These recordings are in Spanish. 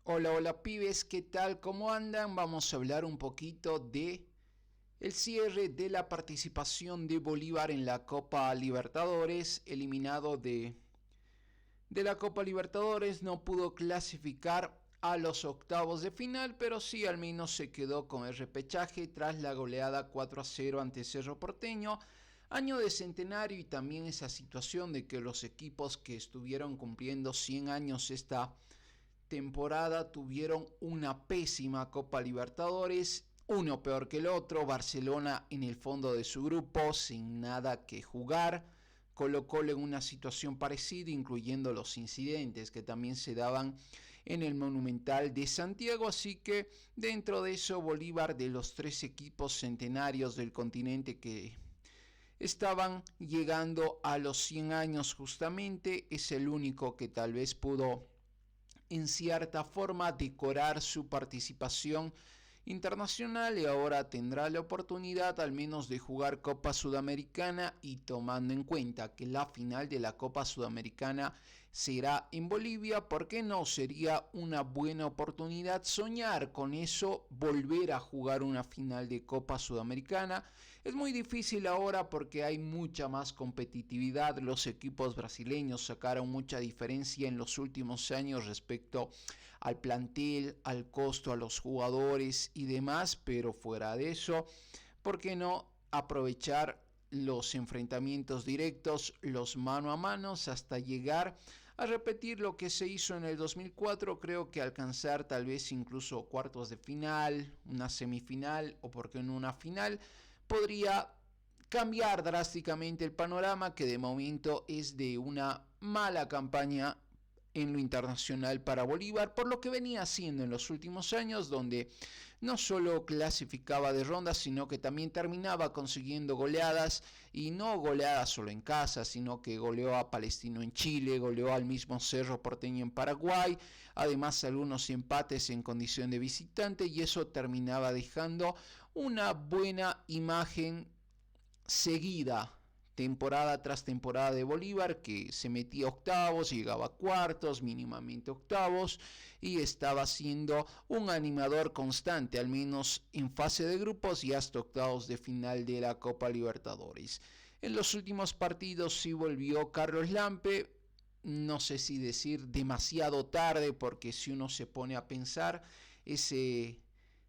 Hola, hola pibes, ¿qué tal? ¿Cómo andan? Vamos a hablar un poquito de el cierre de la participación de Bolívar en la Copa Libertadores, eliminado de la Copa Libertadores, no pudo clasificar a los octavos de final, pero sí al menos se quedó con el repechaje tras la goleada 4-0 ante Cerro Porteño. Año de centenario y también esa situación de que los equipos que estuvieron cumpliendo 100 años esta temporada tuvieron una pésima Copa Libertadores, uno peor que el otro. Barcelona en el fondo de su grupo sin nada que jugar, Colo-Colo en una situación parecida, incluyendo los incidentes que también se daban en el Monumental de Santiago. Así que dentro de eso, Bolívar, de los tres equipos centenarios del continente que estaban llegando a los 100 años justamente, es el único que tal vez pudo en cierta forma decorar su participación internacional, y ahora tendrá la oportunidad al menos de jugar Copa Sudamericana, y tomando en cuenta que la final de la Copa Sudamericana será en Bolivia, ¿por qué no sería una buena oportunidad soñar con eso, volver a jugar una final de Copa Sudamericana? Es muy difícil ahora porque hay mucha más competitividad. Los equipos brasileños sacaron mucha diferencia en los últimos años respecto al plantel, al costo, a los jugadores y demás, pero fuera de eso, ¿por qué no aprovechar los enfrentamientos directos, los mano a mano, hasta llegar a repetir lo que se hizo en el 2004? Creo que alcanzar tal vez incluso cuartos de final, una semifinal o por qué no una final, podría cambiar drásticamente el panorama, que de momento es de una mala campaña en lo internacional para Bolívar, por lo que venía haciendo en los últimos años, donde no solo clasificaba de ronda, sino que también terminaba consiguiendo goleadas, y no goleadas solo en casa, sino que goleó a Palestino en Chile, goleó al mismo Cerro Porteño en Paraguay, además algunos empates en condición de visitante, y eso terminaba dejando una buena imagen seguida temporada tras temporada de Bolívar, que se metía a octavos, llegaba a cuartos, mínimamente octavos, y estaba siendo un animador constante, al menos en fase de grupos y hasta octavos de final de la Copa Libertadores. En los últimos partidos sí volvió Carlos Lampe, no sé si decir demasiado tarde, porque si uno se pone a pensar, ese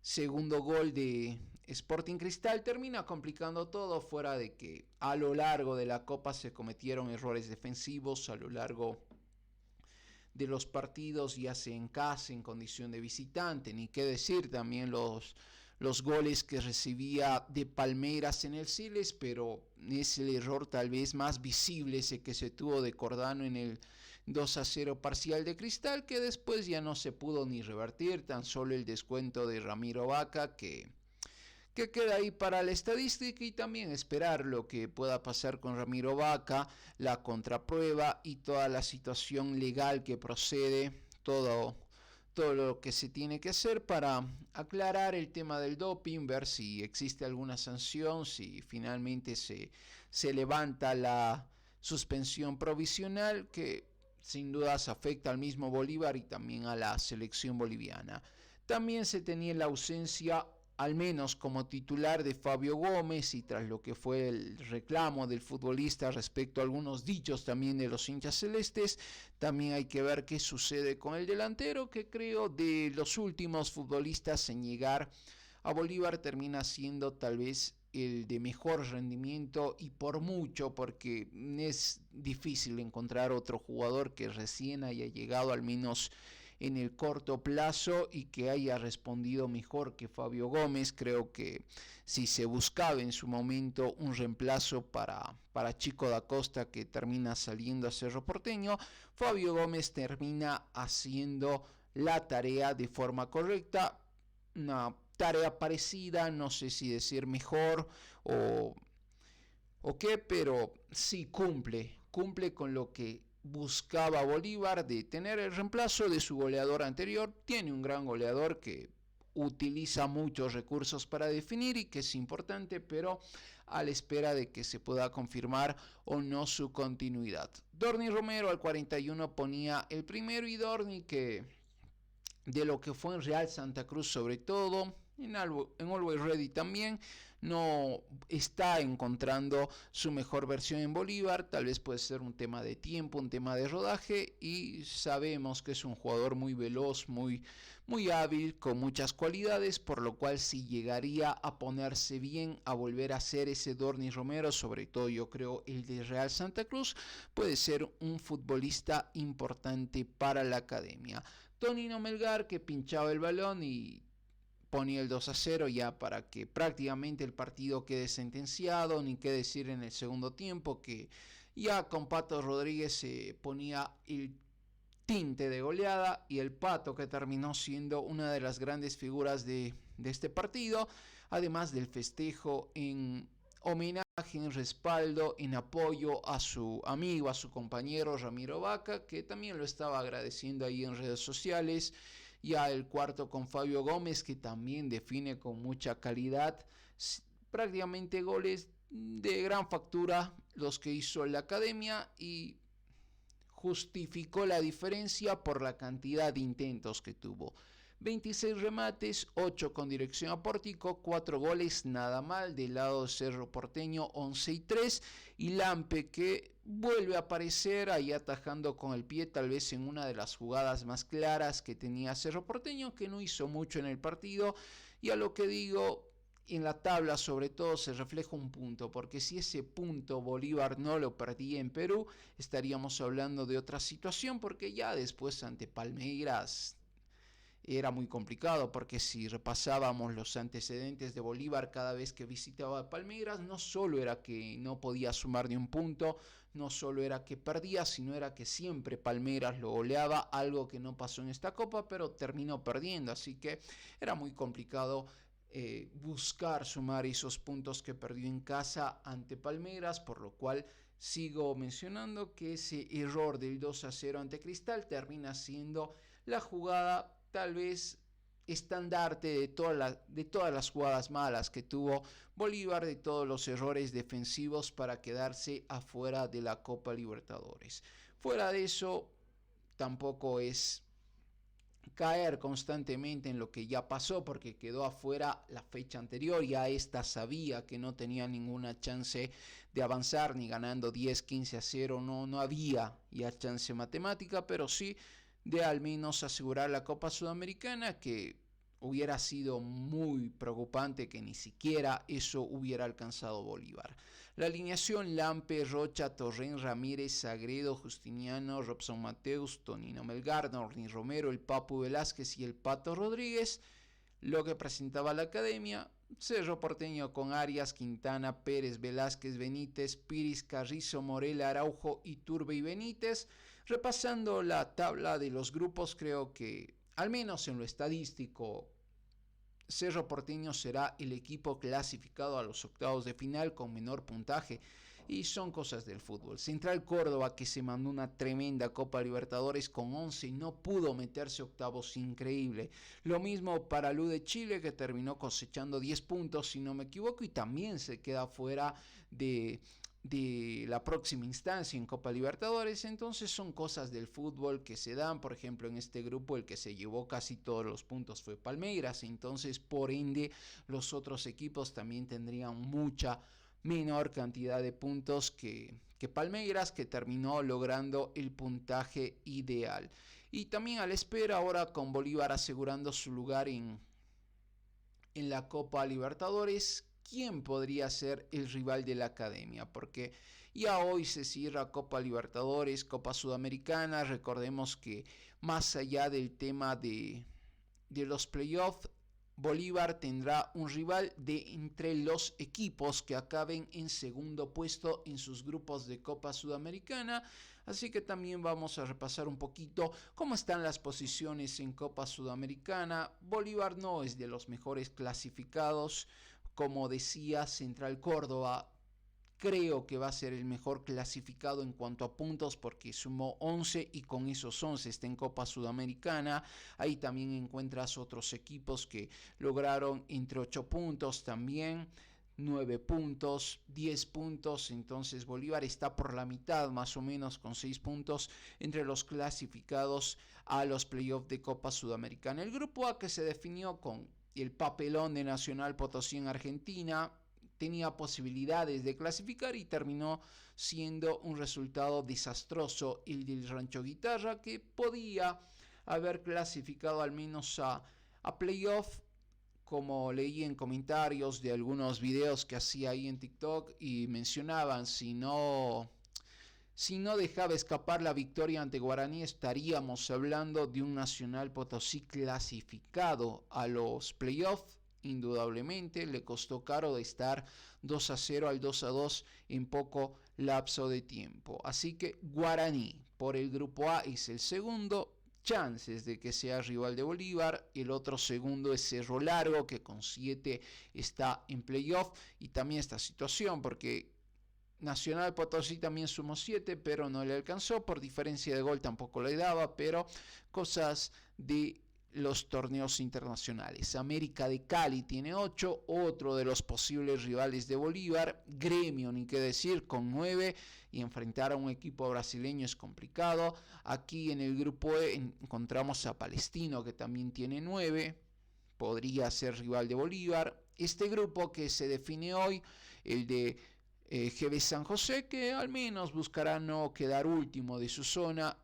segundo gol de Sporting Cristal termina complicando todo, fuera de que a lo largo de la Copa se cometieron errores defensivos a lo largo de los partidos, ya sea en casa, en condición de visitante, ni qué decir también los goles que recibía de Palmeiras en el Siles, pero es el error tal vez más visible ese que se tuvo de Cordano en el 2-0 parcial de Cristal, que después ya no se pudo ni revertir, tan solo el descuento de Ramiro Vaca, que queda ahí para la estadística, y también esperar lo que pueda pasar con Ramiro Vaca, la contraprueba y toda la situación legal que procede, todo lo que se tiene que hacer para aclarar el tema del doping, ver si existe alguna sanción, si finalmente se levanta la suspensión provisional, que sin dudas afecta al mismo Bolívar y también a la selección boliviana. También se tenía la ausencia, al menos como titular, de Fabio Gómez, y tras lo que fue el reclamo del futbolista respecto a algunos dichos también de los hinchas celestes, también hay que ver qué sucede con el delantero, que creo de los últimos futbolistas en llegar a Bolívar termina siendo tal vez el de mejor rendimiento, y por mucho, porque es difícil encontrar otro jugador que recién haya llegado, al menos en el corto plazo, y que haya respondido mejor que Fabio Gómez. Creo que si se buscaba en su momento un reemplazo para Chico da Costa, que termina saliendo a Cerro Porteño, Fabio Gómez termina haciendo la tarea de forma correcta, una tarea parecida, no sé si decir mejor o qué, pero sí cumple con lo que buscaba Bolívar, de tener el reemplazo de su goleador anterior. Tiene un gran goleador que utiliza muchos recursos para definir y que es importante, pero a la espera de que se pueda confirmar o no su continuidad. Dorni Romero al 41 ponía el primero, y Dorni, que de lo que fue en Real Santa Cruz sobre todo, en Always Ready también, no está encontrando su mejor versión en Bolívar. Tal vez puede ser un tema de tiempo, un tema de rodaje, y sabemos que es un jugador muy veloz, muy hábil, con muchas cualidades, por lo cual si llegaría a ponerse bien, a volver a ser ese Dorni Romero, sobre todo yo creo el de Real Santa Cruz, puede ser un futbolista importante para la academia. Tonino Melgar, que pinchaba el balón y ponía el 2-0 ya para que prácticamente el partido quede sentenciado, ni qué decir en el segundo tiempo, que ya con Pato Rodríguez se ponía el tinte de goleada, y el Pato, que terminó siendo una de las grandes figuras de este partido, además del festejo en homenaje, en respaldo, en apoyo a su amigo, a su compañero Ramiro Vaca, que también lo estaba agradeciendo ahí en redes sociales. Ya el cuarto con Fabio Gómez, que también define con mucha calidad, prácticamente goles de gran factura los que hizo la academia, y justificó la diferencia por la cantidad de intentos que tuvo. 26 remates, 8 con dirección a pórtico, 4 goles, nada mal. Del lado de Cerro Porteño, 11-3. Y Lampe, que vuelve a aparecer ahí atajando con el pie, tal vez en una de las jugadas más claras que tenía Cerro Porteño, que no hizo mucho en el partido. Y a lo que digo, en la tabla sobre todo se refleja un punto, porque si ese punto Bolívar no lo perdía en Perú, estaríamos hablando de otra situación, porque ya después ante Palmeiras era muy complicado, porque si repasábamos los antecedentes de Bolívar cada vez que visitaba Palmeiras, no solo era que no podía sumar ni un punto, no solo era que perdía, sino era que siempre Palmeiras lo goleaba, algo que no pasó en esta copa, pero terminó perdiendo, así que era muy complicado buscar sumar esos puntos que perdió en casa ante Palmeiras, por lo cual sigo mencionando que ese error del 2-0 ante Cristal termina siendo la jugada tal vez estandarte de todas las jugadas malas que tuvo Bolívar, de todos los errores defensivos para quedarse afuera de la Copa Libertadores. Fuera de eso, tampoco es caer constantemente en lo que ya pasó, porque quedó afuera la fecha anterior, ya esta sabía que no tenía ninguna chance de avanzar, ni ganando 10-15-0, no había ya chance matemática, pero sí de al menos asegurar la Copa Sudamericana, que hubiera sido muy preocupante que ni siquiera eso hubiera alcanzado Bolívar. La alineación: Lampe, Rocha, Torren, Ramírez, Sagredo, Justiniano, Robson Mateus, Tonino Melgar, Dorni Romero, el Papu Velázquez y el Pato Rodríguez. Lo que presentaba la academia: Cerro Porteño con Arias, Quintana, Pérez, Velázquez, Benítez, Piris, Carrizo, Morela, Araujo, Iturbe y Benítez. Repasando la tabla de los grupos, creo que al menos en lo estadístico, Cerro Porteño será el equipo clasificado a los octavos de final con menor puntaje, y son cosas del fútbol. Central Córdoba, que se mandó una tremenda Copa Libertadores con 11, no pudo meterse octavos, increíble. Lo mismo para Lu de Chile, que terminó cosechando 10 puntos si no me equivoco, y también se queda fuera de la próxima instancia en Copa Libertadores. Entonces son cosas del fútbol que se dan. Por ejemplo, en este grupo el que se llevó casi todos los puntos fue Palmeiras, entonces por ende los otros equipos también tendrían mucha menor cantidad de puntos que Palmeiras, que terminó logrando el puntaje ideal. Y también a la espera ahora con Bolívar asegurando su lugar en la Copa Libertadores, ¿quién podría ser el rival de la academia? Porque ya hoy se cierra Copa Libertadores, Copa Sudamericana. Recordemos que más allá del tema de los playoffs, Bolívar tendrá un rival de entre los equipos que acaben en segundo puesto en sus grupos de Copa Sudamericana. Así que también vamos a repasar un poquito cómo están las posiciones en Copa Sudamericana. Bolívar no es de los mejores clasificados. Como decía, Central Córdoba creo que va a ser el mejor clasificado en cuanto a puntos, porque sumó 11 y con esos 11 está en Copa Sudamericana. Ahí también encuentras otros equipos que lograron entre 8 puntos también. 9 puntos, 10 puntos, entonces Bolívar está por la mitad más o menos con 6 puntos entre los clasificados a los playoffs de Copa Sudamericana. El grupo A, que se definió con el papelón de Nacional Potosí en Argentina, tenía posibilidades de clasificar y terminó siendo un resultado desastroso el del Rancho Guitarra, que podía haber clasificado al menos a playoff, como leí en comentarios de algunos videos que hacía ahí en TikTok, y mencionaban, si no dejaba escapar la victoria ante Guaraní, estaríamos hablando de un Nacional Potosí clasificado a los playoffs. Indudablemente le costó caro de estar 2-0 al 2-2 en poco lapso de tiempo. Así que Guaraní por el grupo A es el segundo, chances de que sea rival de Bolívar. El otro segundo es Cerro Largo, que con 7 está en playoff. Y también esta situación, porque Nacional Potosí también sumó 7, pero no le alcanzó, por diferencia de gol tampoco le daba, pero cosas de los torneos internacionales. América de Cali tiene 8, otro de los posibles rivales de Bolívar. Gremio, ni qué decir, con 9, y enfrentar a un equipo brasileño es complicado. Aquí en el grupo E encontramos a Palestino, que también tiene 9, podría ser rival de Bolívar. Este grupo que se define hoy, el de GB San José, que al menos buscará no quedar último de su zona.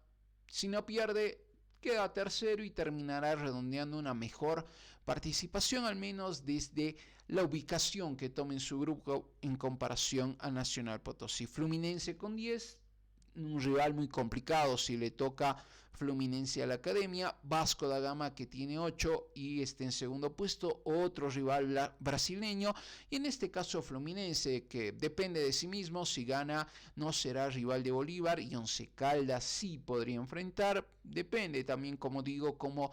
Si no pierde, queda tercero y terminará redondeando una mejor participación, al menos desde la ubicación que tome en su grupo en comparación a Nacional Potosí. Fluminense con 10, un rival muy complicado si le toca Fluminense a la Academia. Vasco da Gama, que tiene 8 y está en segundo puesto, otro rival brasileño, y en este caso Fluminense, que depende de sí mismo, si gana no será rival de Bolívar, y Once Caldas sí podría enfrentar, depende también, como digo, cómo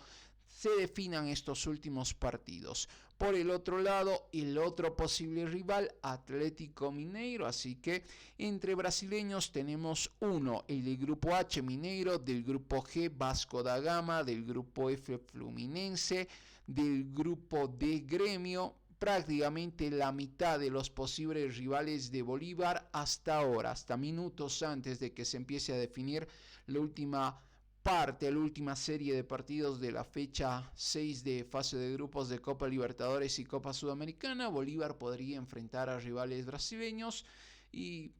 se definan estos últimos partidos. Por el otro lado, el otro posible rival, Atlético Mineiro. Así que entre brasileños tenemos uno, el del grupo H, Mineiro; del grupo G, Vasco da Gama; del grupo F, Fluminense; del grupo D, Gremio. Prácticamente la mitad de los posibles rivales de Bolívar hasta ahora, hasta minutos antes de que se empiece a definir la última serie de partidos de la fecha 6 de fase de grupos de Copa Libertadores y Copa Sudamericana. Bolívar podría enfrentar a rivales brasileños, y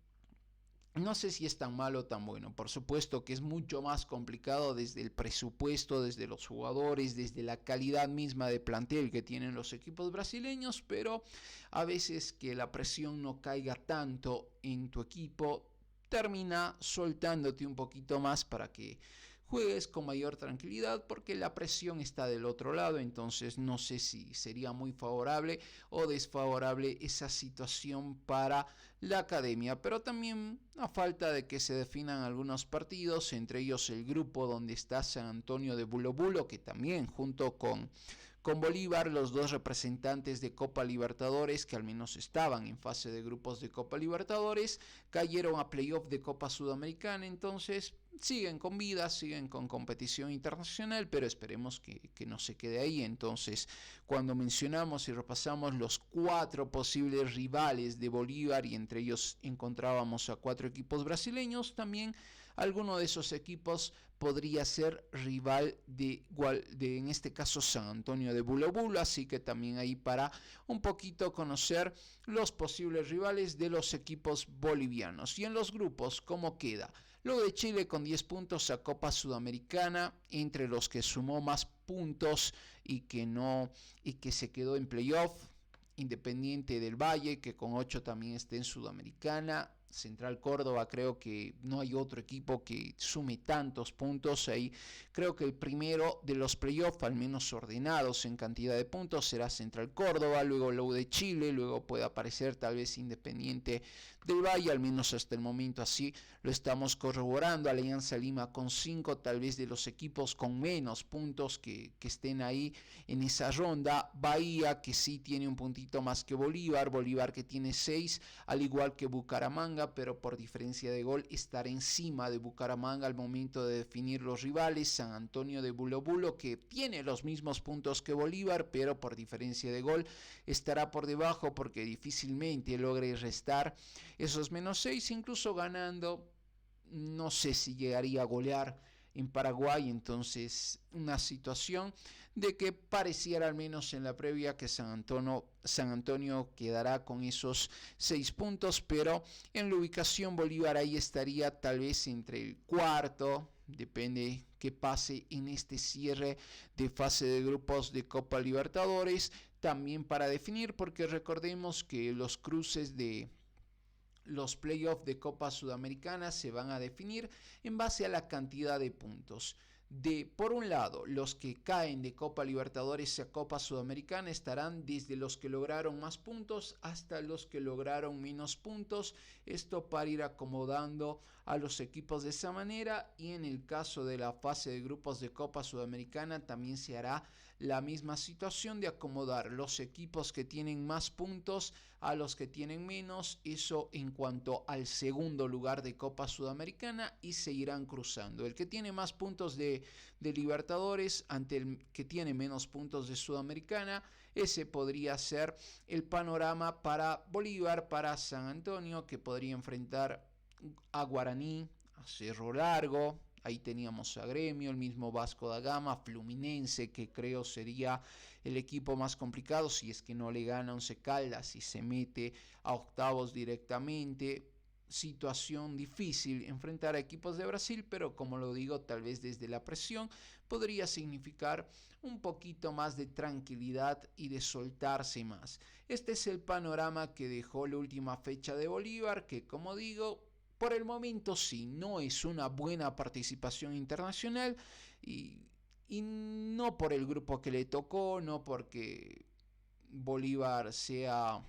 no sé si es tan malo o tan bueno. Por supuesto que es mucho más complicado desde el presupuesto, desde los jugadores, desde la calidad misma de plantel que tienen los equipos brasileños, pero a veces que la presión no caiga tanto en tu equipo termina soltándote un poquito más para que juegues con mayor tranquilidad, porque la presión está del otro lado. Entonces no sé si sería muy favorable o desfavorable esa situación para la Academia, pero también a falta de que se definan algunos partidos, entre ellos el grupo donde está San Antonio de Bulo Bulo, que también junto con Bolívar, los dos representantes de Copa Libertadores, que al menos estaban en fase de grupos de Copa Libertadores, cayeron a playoff de Copa Sudamericana. Entonces siguen con vida, siguen con competición internacional, pero esperemos que no se quede ahí. Entonces, cuando mencionamos y repasamos los 4 posibles rivales de Bolívar, y entre ellos encontrábamos a 4 equipos brasileños, también alguno de esos equipos podría ser rival de en este caso San Antonio de Bulo Bulo. Así que también ahí para un poquito conocer los posibles rivales de los equipos bolivianos. Y en los grupos, ¿cómo queda? Luego de Chile con 10 puntos a Copa Sudamericana, entre los que sumó más puntos y que se quedó en playoff, Independiente del Valle, que con 8 también está en Sudamericana. Central Córdoba, creo que no hay otro equipo que sume tantos puntos ahí. Creo que el primero de los playoffs, al menos ordenados en cantidad de puntos, será Central Córdoba, luego la U de Chile, luego puede aparecer tal vez Independiente del Valle, al menos hasta el momento así lo estamos corroborando. Alianza Lima con 5, tal vez de los equipos con menos puntos que estén ahí en esa ronda. Bahía, que sí tiene un puntito más que Bolívar que tiene 6, al igual que Bucaramanga, Bucaramanga, pero por diferencia de gol estará encima de Bucaramanga al momento de definir los rivales. San Antonio de Bulo Bulo, que tiene los mismos puntos que Bolívar, pero por diferencia de gol estará por debajo porque difícilmente logre restar esos -6, incluso ganando. No sé si llegaría a golear en Paraguay, entonces una situación de que pareciera, al menos en la previa, que San Antonio quedará con esos 6 puntos, pero en la ubicación Bolívar ahí estaría tal vez entre el cuarto, depende qué pase en este cierre de fase de grupos de Copa Libertadores, también para definir, porque recordemos que los cruces de los playoffs de Copa Sudamericana se van a definir en base a la cantidad de puntos. Por un lado, los que caen de Copa Libertadores a Copa Sudamericana estarán desde los que lograron más puntos hasta los que lograron menos puntos. Esto para ir acomodando a los equipos de esa manera, y en el caso de la fase de grupos de Copa Sudamericana también se hará la misma situación de acomodar los equipos que tienen más puntos a los que tienen menos, eso en cuanto al segundo lugar de Copa Sudamericana, y se irán cruzando. El que tiene más puntos de Libertadores ante el que tiene menos puntos de Sudamericana, ese podría ser el panorama para Bolívar, para San Antonio, que podría enfrentar a Guaraní, a Cerro Largo. Ahí teníamos a Gremio, el mismo Vasco da Gama, Fluminense, que creo sería el equipo más complicado si es que no le gana Once Caldas y se mete a octavos directamente. Situación difícil enfrentar a equipos de Brasil, pero como lo digo, tal vez desde la presión podría significar un poquito más de tranquilidad y de soltarse más. Este es el panorama que dejó la última fecha de Bolívar, que como digo, por el momento sí, no es una buena participación internacional, y no por el grupo que le tocó, no porque Bolívar sea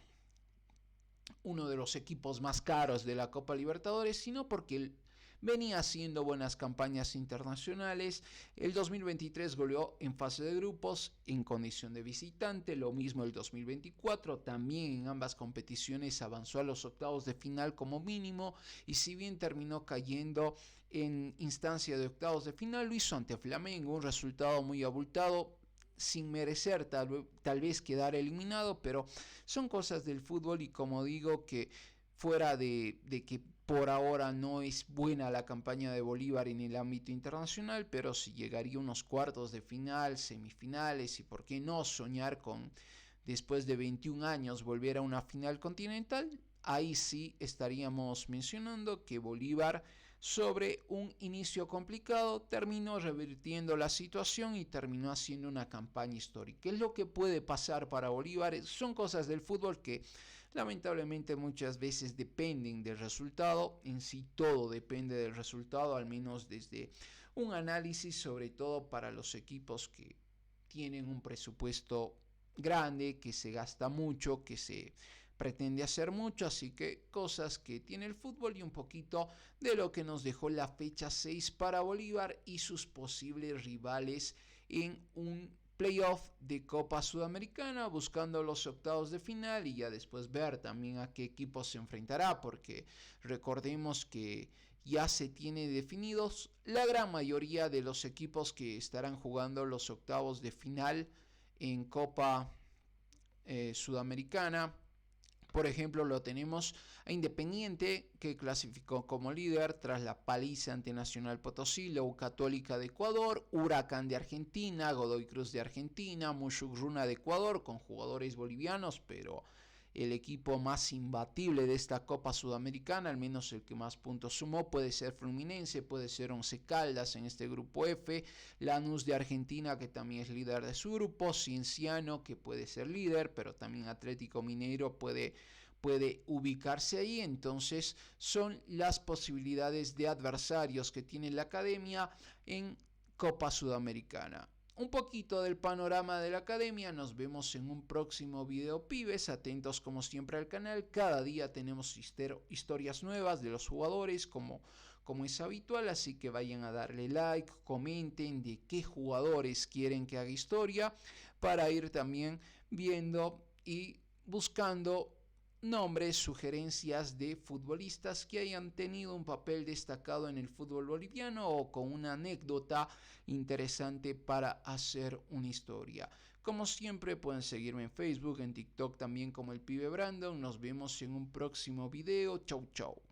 uno de los equipos más caros de la Copa Libertadores, sino porque venía haciendo buenas campañas internacionales. El 2023 goleó en fase de grupos en condición de visitante, lo mismo el 2024, también en ambas competiciones avanzó a los octavos de final como mínimo, y si bien terminó cayendo en instancia de octavos de final, lo hizo ante Flamengo, un resultado muy abultado, sin merecer tal vez quedar eliminado, pero son cosas del fútbol, y como digo, que fuera de que por ahora no es buena la campaña de Bolívar en el ámbito internacional, pero si llegaría a unos cuartos de final, semifinales, y por qué no soñar con, después de 21 años, volver a una final continental, ahí sí estaríamos mencionando que Bolívar, sobre un inicio complicado, terminó revirtiendo la situación y terminó haciendo una campaña histórica. ¿Qué es lo que puede pasar para Bolívar? Son cosas del fútbol que lamentablemente muchas veces dependen del resultado. En sí todo depende del resultado, al menos desde un análisis, sobre todo para los equipos que tienen un presupuesto grande, que se gasta mucho, que se pretende hacer mucho, así que cosas que tiene el fútbol, y un poquito de lo que nos dejó la fecha 6 para Bolívar y sus posibles rivales en un playoff de Copa Sudamericana, buscando los octavos de final, y ya después ver también a qué equipo se enfrentará, porque recordemos que ya se tiene definidos la gran mayoría de los equipos que estarán jugando los octavos de final en Copa Sudamericana. Por ejemplo, lo tenemos a Independiente, que clasificó como líder tras la paliza ante Nacional Potosí, la U Católica de Ecuador, Huracán de Argentina, Godoy Cruz de Argentina, Mushurruna de Ecuador, con jugadores bolivianos, pero el equipo más imbatible de esta Copa Sudamericana, al menos el que más puntos sumó, puede ser Fluminense, puede ser Once Caldas en este grupo F, Lanús de Argentina, que también es líder de su grupo, Cienciano, que puede ser líder, pero también Atlético Mineiro puede ubicarse ahí. Entonces son las posibilidades de adversarios que tiene la academia en Copa Sudamericana. Un poquito del panorama de la academia. Nos vemos en un próximo video, pibes. Atentos como siempre al canal. Cada día tenemos historias nuevas de los jugadores como es habitual. Así que vayan a darle like, comenten de qué jugadores quieren que haga historia, para ir también viendo y buscando nombres, sugerencias de futbolistas que hayan tenido un papel destacado en el fútbol boliviano o con una anécdota interesante para hacer una historia. Como siempre pueden seguirme en Facebook, en TikTok también como el pibe Brandon. Nos vemos en un próximo video. Chau chau.